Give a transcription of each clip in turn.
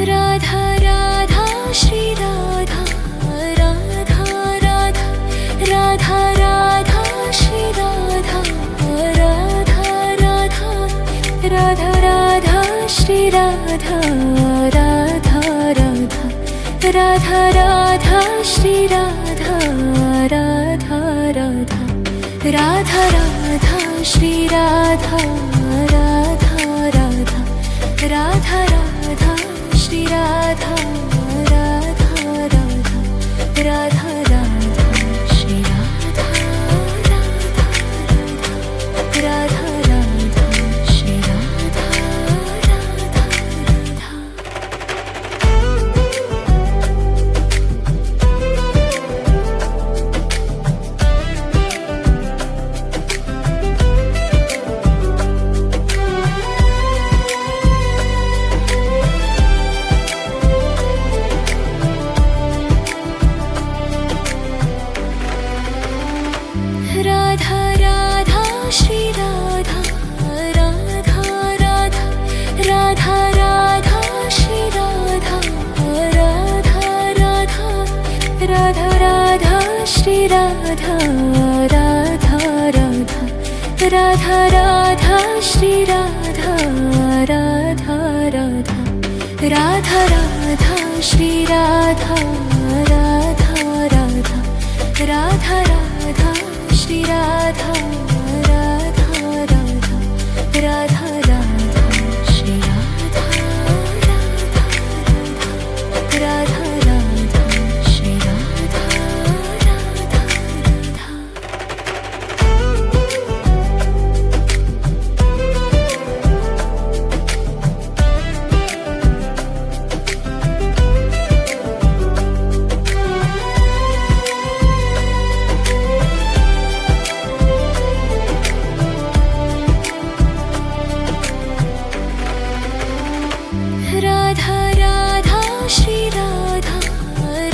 Radha Radha Shri Radha, Radha Radha, Radha Radha Shri Radha, Radha Radha, Radha Radha Shri Radha, Radha Radha, Radha Radha Shri Radha, Radha Radha, Radha Radha Shri Radha, Radha Radha, Radha Radha Shri Radha, Radha Radha, Radha Radha Shri Radha, Radha Radha, Radha Radha Shri Radha, Radha Radha. Radha Radha Shri Radha, Radha Radha, Radha Radha Shri Radha, Radha Radha, Radha Radha Shri Radha, Radha Radha, Radha Radha Shri Radha, Radha Radha, Radha Radha Shri Radha, Radha Radha, Radha Radha Shri Radha, Radha Radha, Radha Radha Shri Radha, Radha Radha, Radha Radha Shri Radha, Radha Radha. Radha Radha Shri Radha,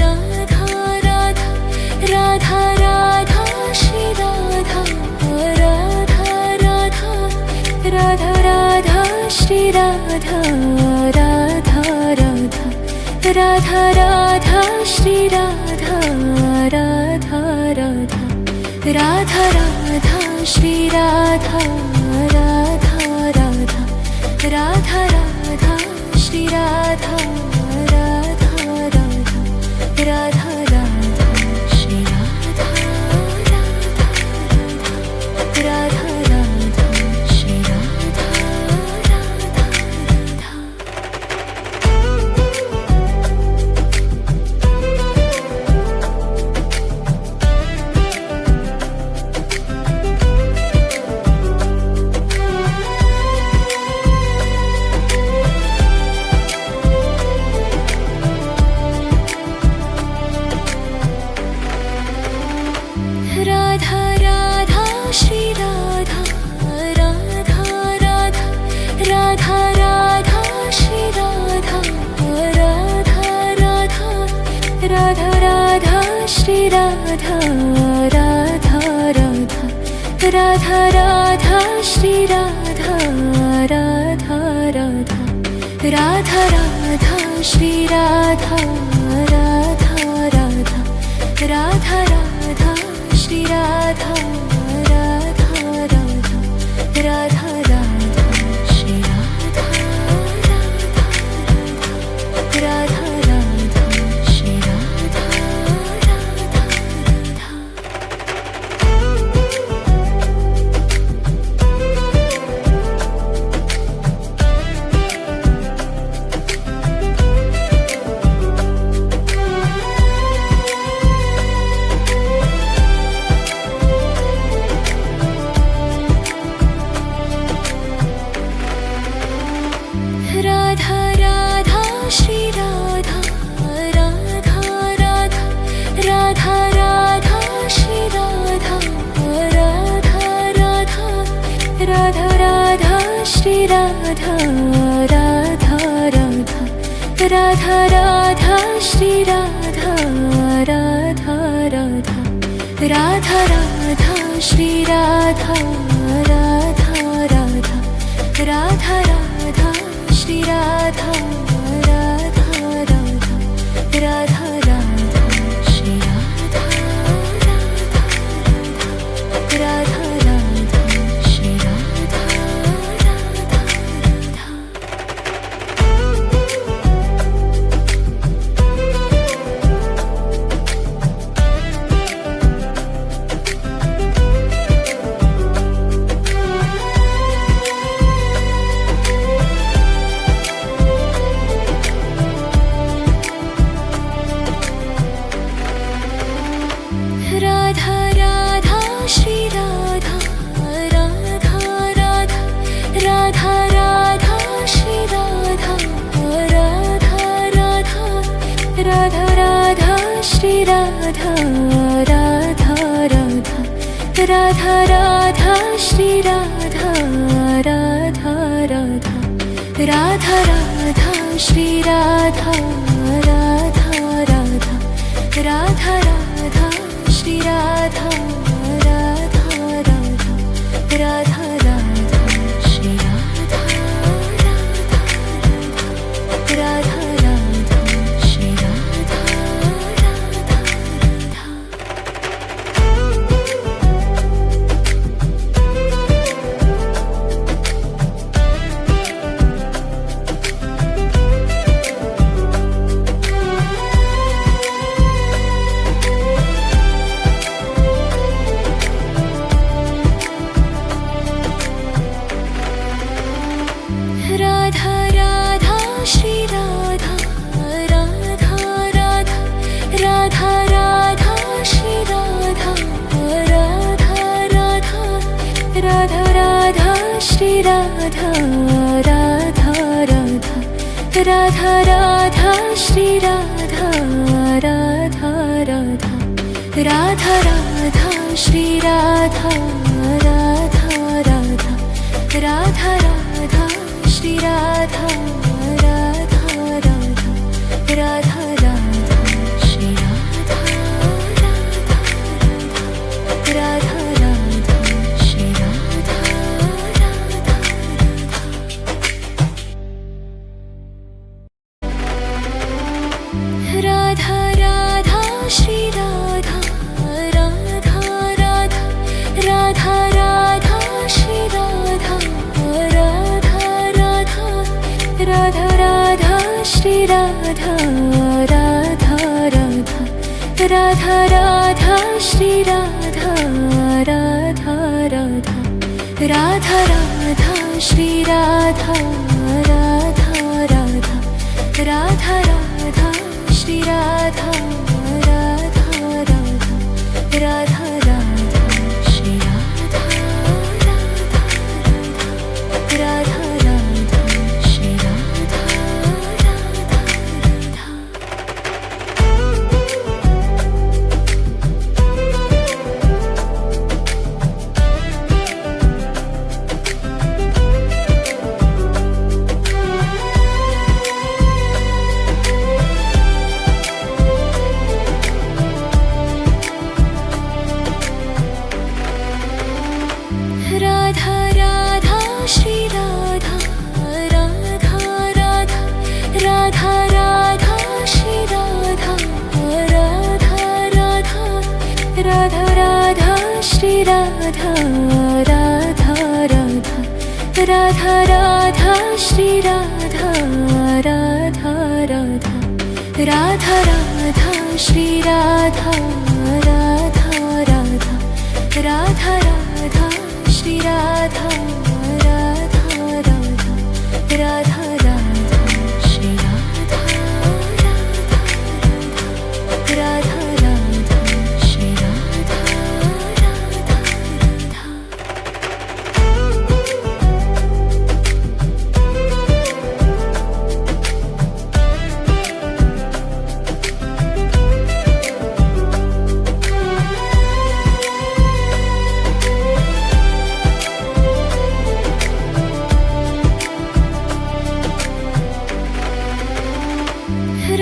Radha Radha, Radha Radha Shri Radha, Radha Radha, Radha Radha Shri Radha, Radha Radha, Radha Radha Shri Radha, Radha Radha, Radha Radha Shri Radha, Radha Radha, Radha Radha Shri Radha, Radha Radha, Radha Radha Shri Radha, Radha Radha, Radha Radha Shri Radha, Radha Radha. Radha Radha Shri Radha, Radha Radha, Radha Radha Shri Radha, Radha Radha, Radha Radha Shri Radha, Radha Radha, Radha Radha Shri Radha, Radha Radha, Radha Radha Shri Radha, Radha Radha, Radha Radha Shri Radha, Radha Radha, Radha Radha Shri Radha, Radha Radha, Radha Radha Shri Radha, Radha Radha. Radha Radha Shri Radha, Radha Radha, Radha Radha Shri Radha, Radha Radha, Radha Radha Shri Radha, Radha Radha, Radha Radha Shri Radha, Radha Radha, Radha Radha Shri Radha, Radha Radha, Radha Radha Shri Radha, Radha Radha Shri Radha Radha Radha Shri Radha Radha Radha Radha Shri Radha Radha Radha Radha Radha Shri Radha Radha Radha Radha Radha Shri Radha Radha Radha Radha Radha Shri Radha Radha Radha Radha Radha Shri Radha Radha Radha Radha Radha Shri Radha Radha Radha Radha Radha Shri Radha Radha Radha Radha Shri Radha Radha Radha Radha Radha Shri Radha Radha Radha Radha Radha Shri Radha Radha Radha Radha Radha Shri Radha Radha Radha Radha Radha Shri Radha Radha Radha Radha Radha Shri Radha Radha Radha Radha Radha Shri Radha Radha Radha Radha Radha Shri Radha Radha Radha Radha Shri Radha Radha Radha Radha Shri Radha Radha Radha Radha Radha Shri Radha Radha Radha Radha Shri Radha Radha Radha Radha Radha Shri Radha Radha Radha Radha Radha Shri Radha Radha Radha Radha Radha Shri Radha Radha Radha Radha Radha Shri Radha Radha Radha Radha Shri Radha Radha Radha Radha Radha Shri Radha Radha Radha Radha Radha Shri Radha Radha Radha Radha Radha Shri Radha Radha Radha Radha Radha Shri Radha Radha Radha Radha Radha Shri Radha Radha Radha Radha Radha Shri Radha Radha Radha Radha Radha Shri Radha Radha Radha Radha Shri Radha Radha Radha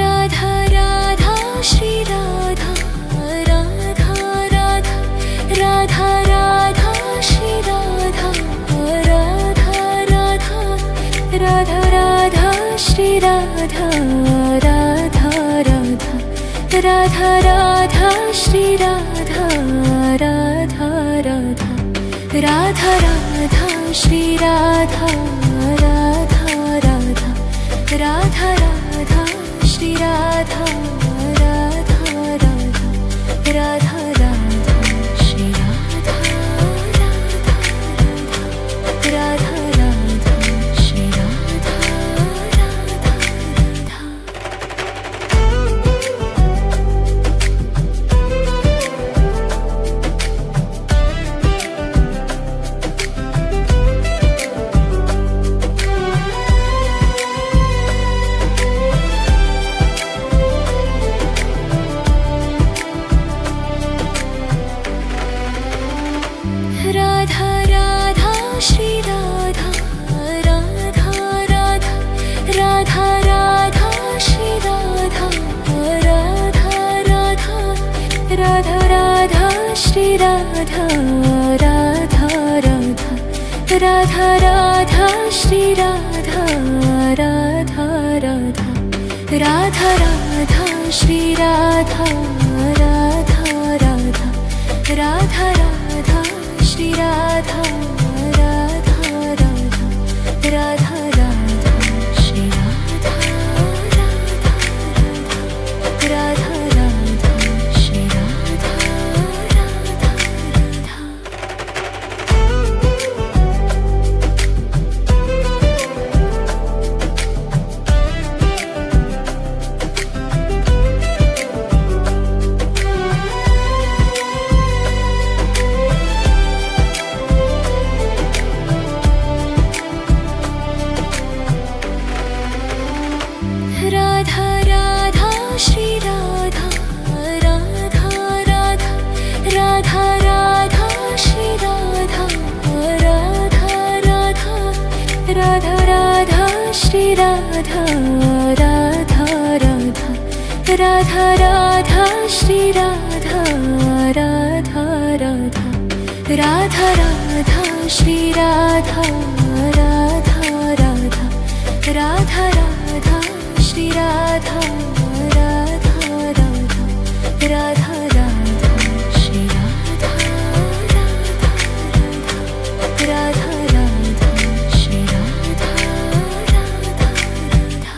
Radha Radha Shri Radha Radha Radha Radha Radha Shri Radha Radha Radha Radha Radha Shri Radha Radha Radha Radha Radha Shri Radha Radha Radha Radha Radha Shri Radha Radha Radha Radha Radha Shri Radha Radha Radha Radha Radha Shri Radha Radha Radha Radha Shri Radha Radha Radha. Radha Radha Shri Radha Radha Radha Radha Radha Shri Radha Radha Radha Radha Radha Shri Radha Radha Radha Radha Radha Shri Radha Radha Radha Radha Radha Shri Radha Radha Radha Radha Radha Shri Radha Radha Radha Radha Radha Shri Radha Radha Radha Radha Shri Radha Radha Radha. Radha Radha Shri Radha Radha Radha Radha Radha Shri Radha Radha Radha Radha Radha Shri Radha Radha Radha Radha Radha Shri Radha Radha Radha Radha Radha Shri Radha Radha Radha Radha Radha Shri Radha Radha Radha Radha Radha Shri Radha Radha Radha Radha Shri Radha Radha Radha.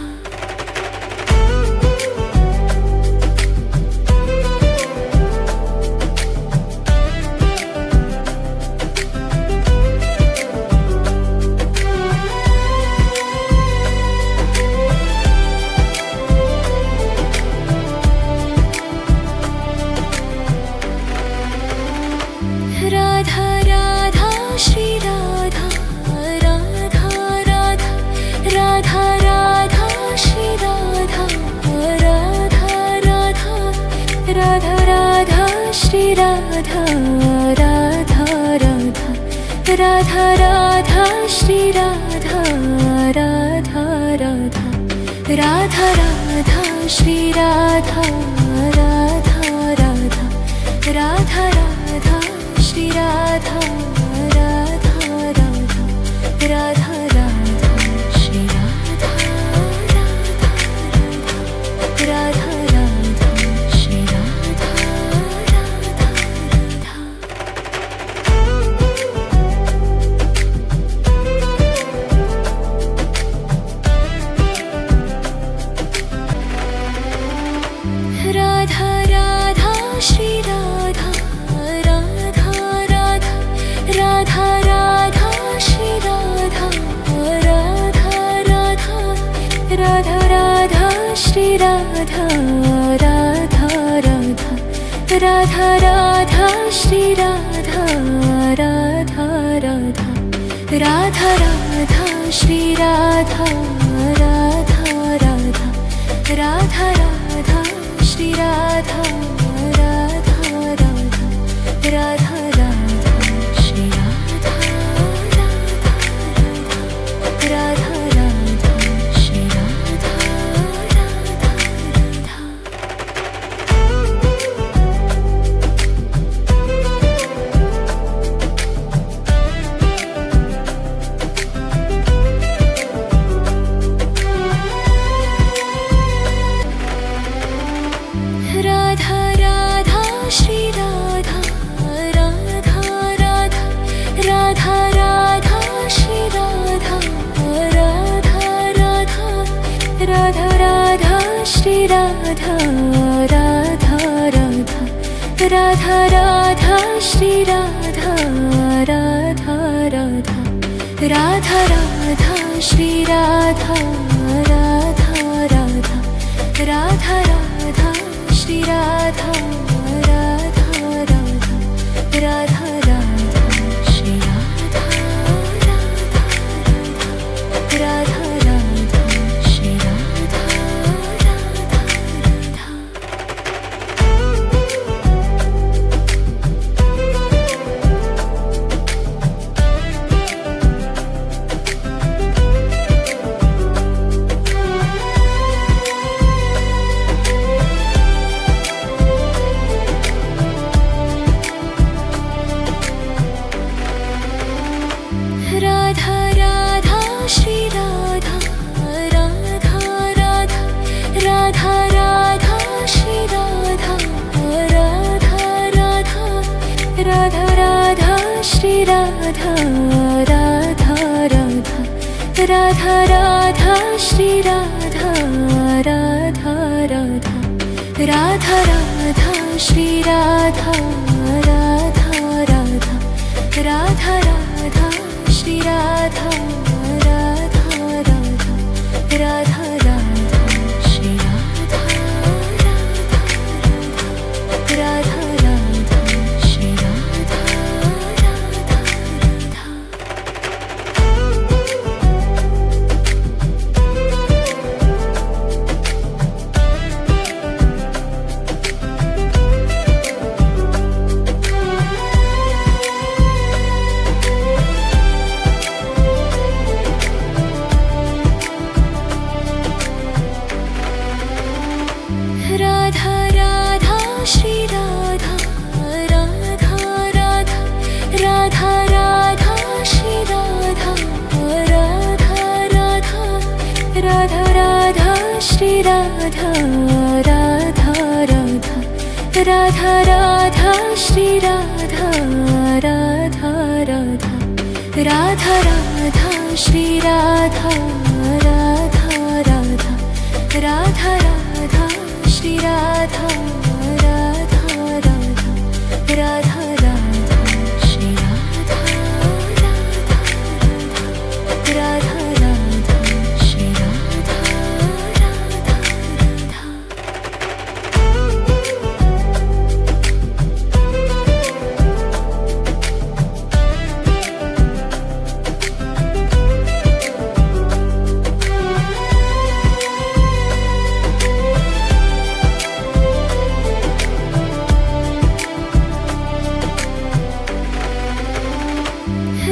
Radha Radha Shri Radha Radha Radha Radha Radha Shri Radha Radha Radha Radha Radha Shri Radha Radha Radha Radha Radha Shri Radha Radha Radha Radha Radha Shri Radha Radha Radha Radha Radha Shri Radha Radha Radha Radha Radha Shri Radha Radha Radha Radha Shri Radha Radha Radha. Radha Radha Shri Radha Radha Radha Radha Radha Shri Radha Radha Radha Radha Radha Shri Radha Radha Radha Radha Radha Shri Radha Radha Radha Radha Radha Shri Radha Radha Radha Radha Radha Shri Radha Radha Radha Radha Radha Shri Radha Radha Radha Radha Shri Radha Radha Radha. Shri Radha Radha Radha Radha Radha Shri Radha Radha Radha Radha Radha Shri Radha Radha Radha Radha Radha Shri Radha Radha Radha Radha Radha Shri Radha Radha Radha Radha Shri Radha Radha Radha. Radha Radha Shri Radha Radha Radha Radha Radha Shri Radha Radha Radha Radha Radha Shri Radha Radha Radha Radha Radha Shri Radha Radha Radha Radha Radha Shri Radha Radha Radha Radha Radha Shri Radha Radha Radha Radha Radha Shri Radha Radha Radha Radha Shri Radha Radha Radha. Radha Radha Shri Radha Radha Radha Radha Radha Shri Radha Radha Radha Radha Radha Shri Radha Radha Radha Radha Radha Shri Radha Radha Radha Radha Radha Shri Radha Radha Radha Radha Radha Shri Radha Radha Radha Radha Radha Shri Radha Radha Radha Radha Shri Radha Radha Radha.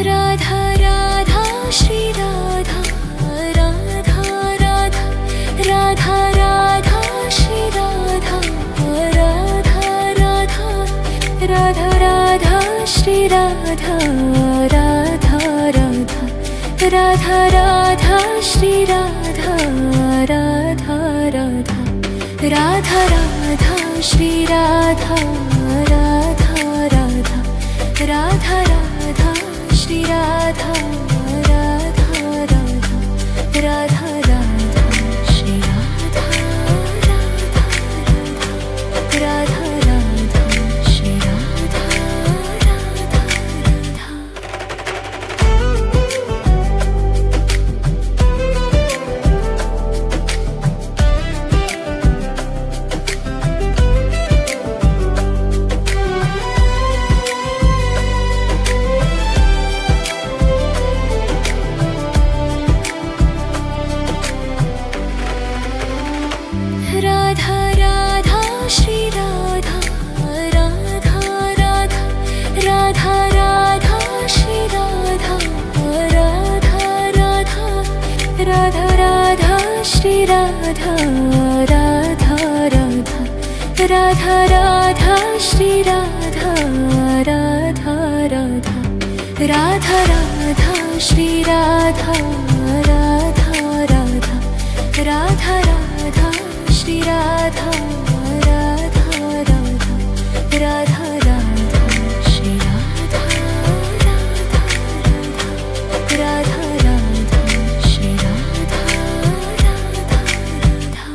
Radha Radha Shri Radha Radha Radha Radha Radha Shri Radha Radha Radha Radha Radha Shri Radha Radha Radha Radha Radha Shri Radha Radha Radha Radha Radha Shri Radha Radha Radha Radha Radha Shri Radha Radha Radha Radha Radha Shri Radha Radha Radha Radha Radha Shri Radha Radha Radha. Radha Radha Shri Radha Radha Radha Radha Radha Shri Radha Radha Radha Radha Radha Shri Radha Radha Radha Radha Radha Shri Radha Radha Radha Radha Radha Shri Radha Radha Radha Radha Radha Shri Radha Radha Radha Radha Radha Shri Radha Radha Radha Radha Shri Radha Radha Radha.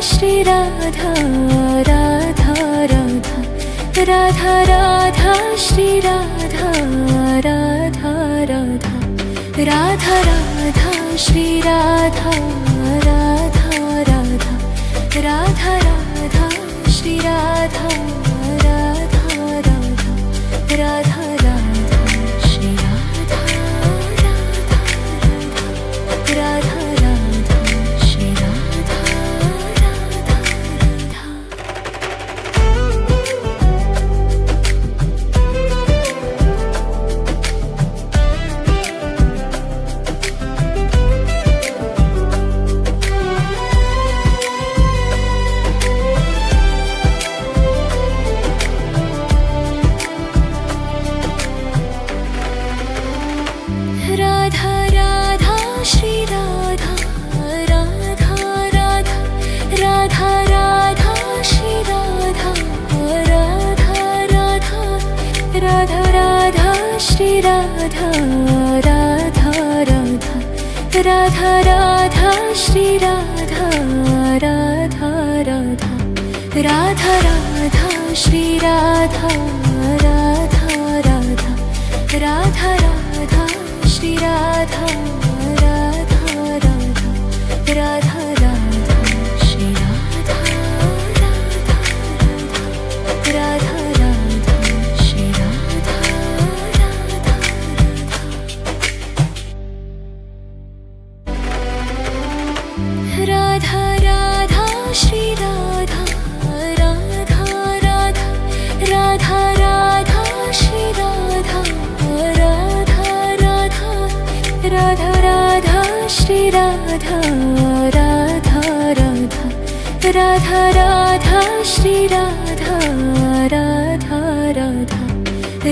Shri Radha Radha Radha Radha Radha Shri Radha Radha Radha Radha Radha Shri Radha Radha Radha Radha Radha Shri Radha Radha Radha Radha Radha Shri Radha Radha Radha Radha Shri Radha Radha Radha. Radha Radha Shri Radha Radha Radha Radha Radha Shri Radha Radha Radha Radha Radha Shri Radha Radha Radha Radha Radha Shri Radha Radha Radha Radha Radha Shri Radha Radha Radha Radha Radha Shri Radha Radha Radha Radha Radha Shri Radha Radha Radha Radha Shri Radha Radha Radha Radha Shri Radha Radha Radha Radha Radha Shri Radha Radha Radha Radha Radha Shri Radha Radha Radha Radha Radha Shri Radha Radha Radha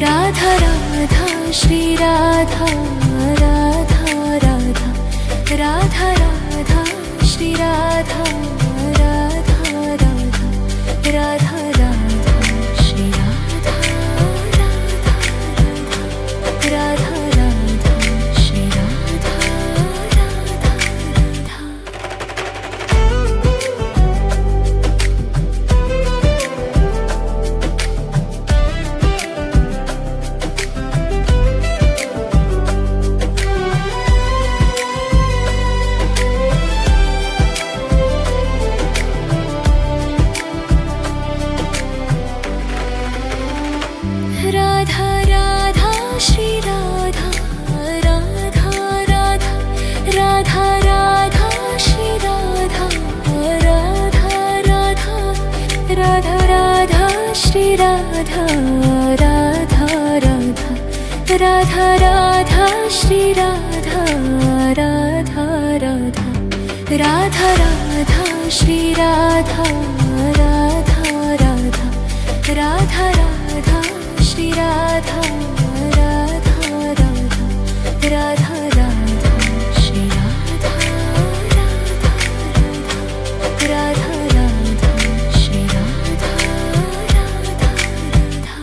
Radha Radha Shri Radha Radha Radha Radha Radha Shri Radha Radha Radha Radha Radha Shri Radha Radha Radha Radha Shri Radha Radha Radha. Radha Radha Shri Radha Radha Radha Radha Radha Shri Radha Radha Radha Radha Radha Shri Radha Radha Radha Radha Radha Shri Radha Radha Radha Radha Radha Shri Radha Radha Radha Radha Radha Shri Radha Radha Radha Radha Radha Shri Radha Radha Radha Radha Shri Radha Radha Radha.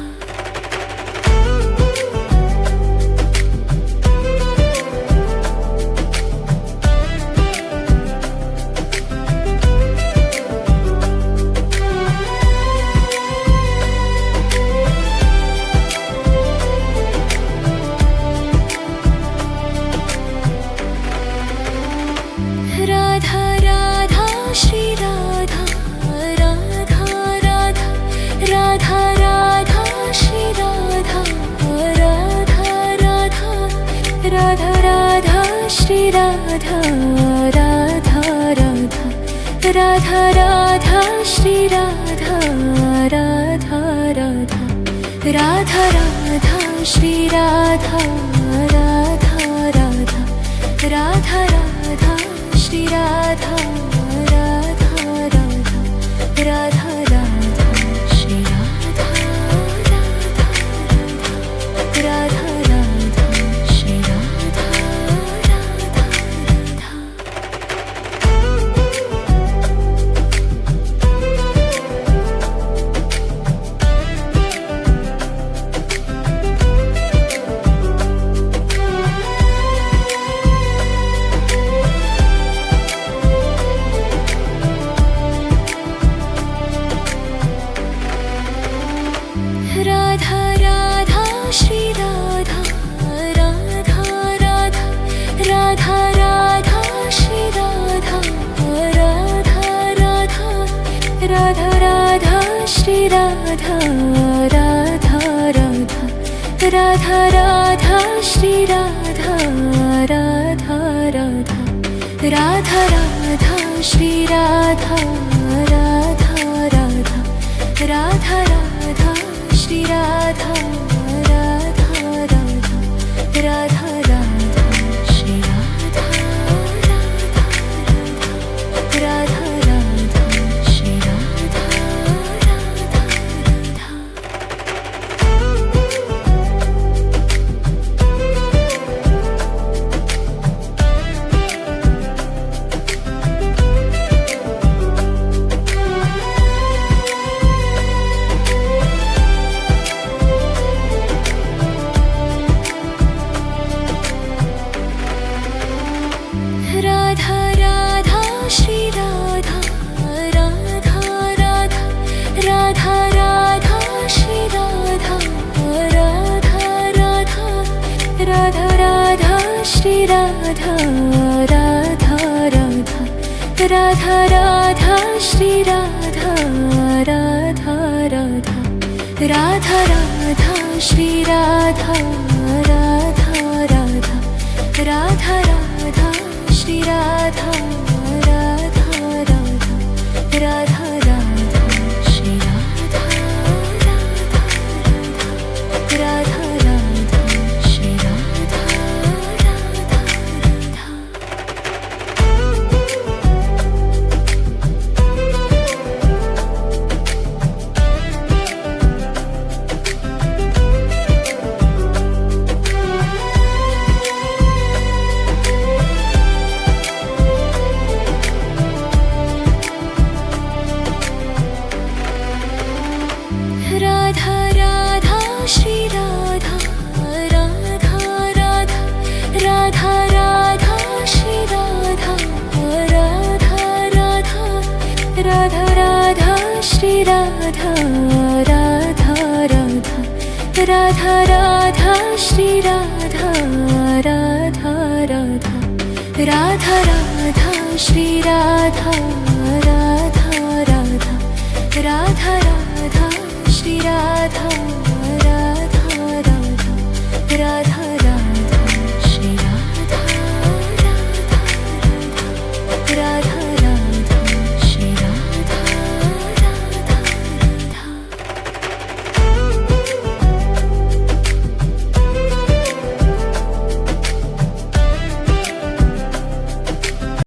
Radha Radha Shri Radha Radha Radha Radha Radha Shri Radha Radha Radha Radha Radha Shri Radha Radha Radha Radha Radha Shri Radha Radha Radha Radha Radha Shri Radha Radha Radha Radha Radha Shri Radha Radha Radha Radha Radha Shri Radha Radha Radha Radha Shri Radha Radha Radha. Shri Radha Radha Radha Radha Radha Shri Radha Radha Radha Radha Radha Shri Radha Radha Radha Radha Radha Shri Radha Radha Radha Radha Radha Shri Radha Radha Radha Radha Shri Radha Radha Radha. Radha Radha Shri Radha Radha Radha Radha Radha Shri Radha Radha Radha Radha Radha Shri Radha Radha Radha Radha Radha Shri Radha Radha Radha Radha Radha Shri Radha Radha Radha Radha Radha Shri Radha Radha Radha Radha Radha Shri Radha Radha Radha Radha Shri Radha Radha Radha. Radha Radha Shri Radha Radha Radha Radha Radha Shri Radha Radha Radha Radha Radha Shri Radha Radha Radha Radha Radha Shri Radha Radha Radha Radha Radha Shri Radha Radha Radha Radha Radha Shri Radha Radha Radha Radha.